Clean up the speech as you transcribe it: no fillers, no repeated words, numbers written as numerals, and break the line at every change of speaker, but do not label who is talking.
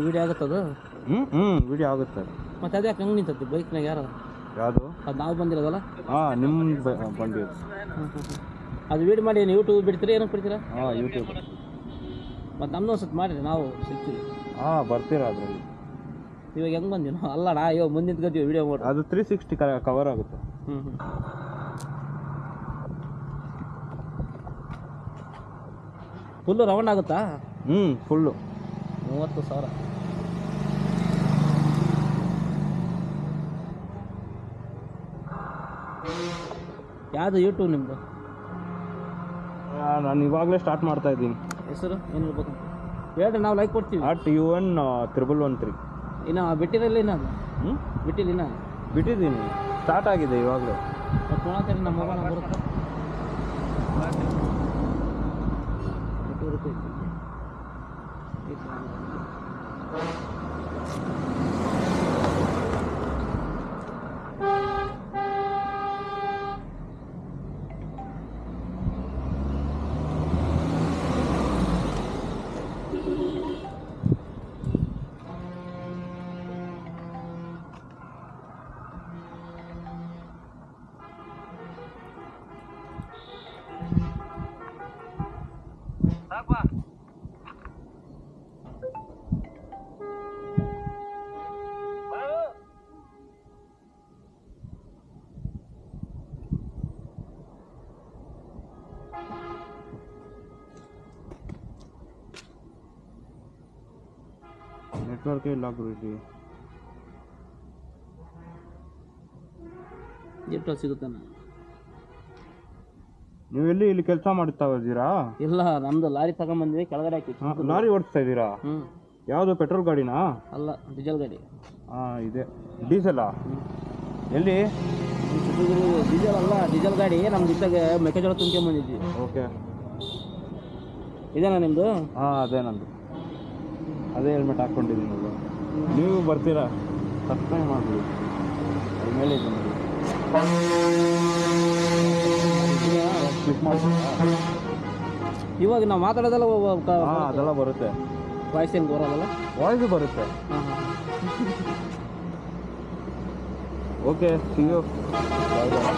Video ಆಗುತ್ತದು.
Video ಆಗುತ್ತೆ.
ಮತ್ತೆ ಅದ್ಯಾಕೆ ಹಂಗೆ ನಿಂತದ್ದು ಬೈಕ್ನಾಗ ಯಾರು
ಯಾವುದು
ಅದು ನಾವು ಬಂದಿರೋದಲ್ಲ?
ನಿಮ್ಮ ಬಂಡಿ
ಅದು ವೀಡಿಯೋ ಮಾಡಿ ಏನು ಯೂಟ್ಯೂಬ್ ಬಿಡ್ತೀರಾ ಏನಕ್ಕೆ ಬಿಡ್ತೀರಾ?
ಯೂಟ್ಯೂಬ್.
ಮತ್ತು ನಮ್ಮದು ಒಂದು ಸ್ವಲ್ಪ ಮಾಡಿರಿ, ನಾವು ಸಿಗ್ತೀವಿ.
ಬರ್ತೀರಾ ಅದರಲ್ಲಿ.
ಇವಾಗ ಹೆಂಗೆ ಬಂದಿ ನಾವು? ಅಲ್ಲಣ್ಣ ಇವಾಗ ಮುಂದೆ ನಿಂತ್ಕೊತೀವಿ ವೀಡಿಯೋ ಮಾಡಿ.
ಅದು 360 ಕವರ್ ಆಗುತ್ತೆ.
ಫುಲ್ಲು ರೌಂಡ್ ಆಗುತ್ತಾ?
ಫುಲ್ಲು
30,000. ಯಾವುದು ಯೂಟ್ಯೂಬ್ ನಿಮ್ಮದು?
ನಾನು ಇವಾಗಲೇ ಸ್ಟಾರ್ಟ್ ಮಾಡ್ತಾ ಇದ್ದೀನಿ.
ಹೆಸರು ಏನು ಇರ್ಬೇಕು ಹೇಳ್ರಿ, ನಾವು ಲೈಕ್ ಕೊಡ್ತೀವಿ.
@UN1113.
ಇನ್ನು ಬಿಟ್ಟಿರಲ್ಲ? ಇನ್ನು ಬಿಟ್ಟಿಲ್ಲ? ಇನ್ನು
ಬಿಟ್ಟಿದ್ದೀನಿ, ಸ್ಟಾರ್ಟ್ ಆಗಿದೆ ಇವಾಗಲೇ.
ಮತ್ತು ನೋಡ್ತೀರಿ ನಮ್ಮ ಮೊಬೈಲ್ ಬರುತ್ತೆ.
ನೆಟ್ವರ್ಕ್ ಇಲ್ಲ ಗುರುಜಿ.
ಎಷ್ಟು ಸಿಗುತ್ತೆ?
ನೀವು ಇಲ್ಲಿ ಕೆಲಸ ಮಾಡ್ತಾ ಇದ್ದೀರಾ?
ಇಲ್ಲ, ನಮ್ದು ಲಾರಿ ತಗೊಂಡ್ಬಂದ್ವಿ, ಕೆಳಗಡೆ ಹಾಕಿ.
ಲಾರಿ ಓಡಿಸ್ತಾ ಇದ್ದೀರಾ? ಯಾವುದು ಪೆಟ್ರೋಲ್ ಗಾಡಿನಾ?
ಅಲ್ಲ, ಡೀಸೆಲ್ ಗಾಡಿ.
ಇದೆ. ಡೀಸೆಲಾ? ಎಲ್ಲಿ?
ಡೀಸೆಲ್ ಅಲ್ಲ, ಡೀಸೆಲ್ ಗಾಡಿ. ನಮ್ದು ಇತ್ತಾಗ ಮೆಕ್ಕೆಜೋಳ ತುಂಬ್ಕೊಂಬಂದಿದ್ವಿ.
ಓಕೆ,
ಇದೇನಾ ನಿಮ್ಮದು?
ಅದೇ ನಂದು. ಅದೇ ಹೆಲ್ಮೆಟ್ ಹಾಕ್ಕೊಂಡಿದ್ದೀನಿ. ನೀವು ಬರ್ತೀರಾ? ಸಬ್ಸ್ಕ್ರೈಬ್ ಮಾಡಿಬಿಡಿ, ಅದ್ರ ಮೇಲೆ ಇದೆ ನೋಡಿ. ಕ್ಲಿಕ್ ಮಾಡಿ.
ಇವಾಗ ನಾವು ಮಾತಾಡೋದೆಲ್ಲ
ಅದೆಲ್ಲ ಬರುತ್ತೆ.
ವಾಯ್ಸ್ ಏನು ಬರೋದಲ್ಲ?
ವಾಯ್ಸು ಬರುತ್ತೆ. Okay, see you. Bye bye.